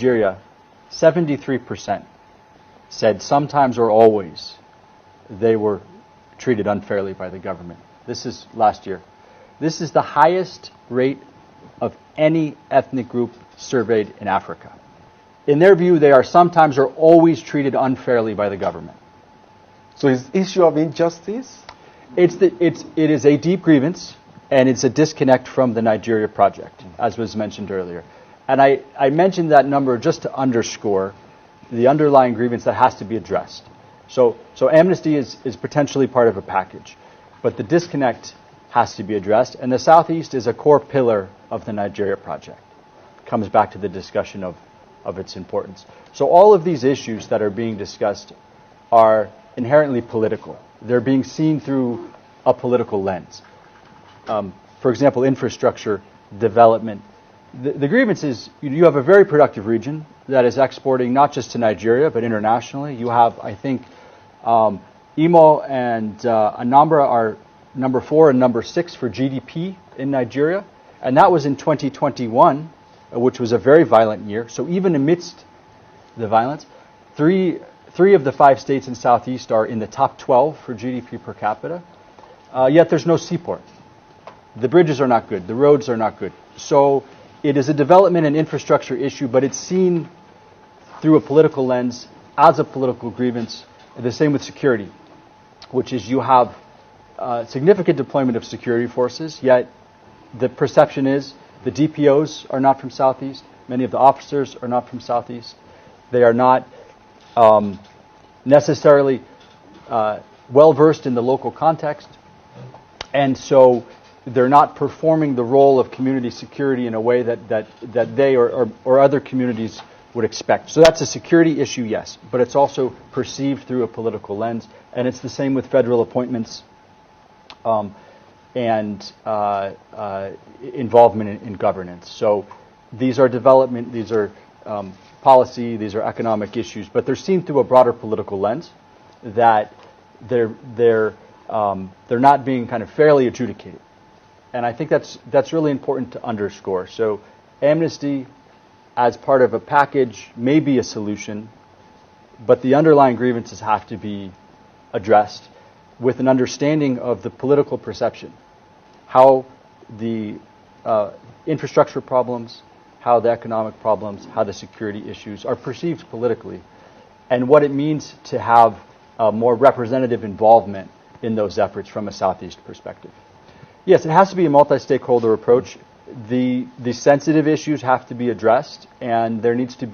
Nigeria, 73% said sometimes or always they were treated unfairly by the government. This is last year. This is the highest rate of any ethnic group surveyed in Africa. In their view, they are sometimes or always treated unfairly by the government. So it's issue of injustice? It is a deep grievance, and it's a disconnect from the Nigeria project, as was mentioned earlier. And I mentioned that number just to underscore the underlying grievance that has to be addressed. So Amnesty is potentially part of a package, but the disconnect has to be addressed, and the Southeast is a core pillar of the Nigeria project. Comes back to the discussion of its importance. So all of these issues that are being discussed are inherently political. They're being seen through a political lens. For example, infrastructure development. The grievance is you have a very productive region that is exporting not just to Nigeria but internationally. You have, I think, Imo and Anambra are number 4 and number 6 for GDP in Nigeria, and that was in 2021, which was a very violent year. So even amidst the violence, three of the 5 states in Southeast are in the top 12 for GDP per capita. Yet there's no seaport. The bridges are not good. The roads are not good. So it is a development and infrastructure issue, but it's seen through a political lens as a political grievance. The same with security, which is you have significant deployment of security forces, yet the perception is the DPOs are not from Southeast. Many of the officers are not from Southeast. They are not necessarily well-versed in the local context. And so they're not performing the role of community security in a way that they or other communities would expect. So that's a security issue, yes, but it's also perceived through a political lens. And it's the same with federal appointments and involvement in governance. So these are development, these are policy, these are economic issues, but they're seen through a broader political lens that they're not being kind of fairly adjudicated. And I think that's really important to underscore. So Amnesty, as part of a package, may be a solution, but the underlying grievances have to be addressed with an understanding of the political perception, how the infrastructure problems, how the economic problems, how the security issues are perceived politically, and what it means to have more representative involvement in those efforts from a Southeast perspective. Yes, it has to be a multi-stakeholder approach. The sensitive issues have to be addressed, and there needs to be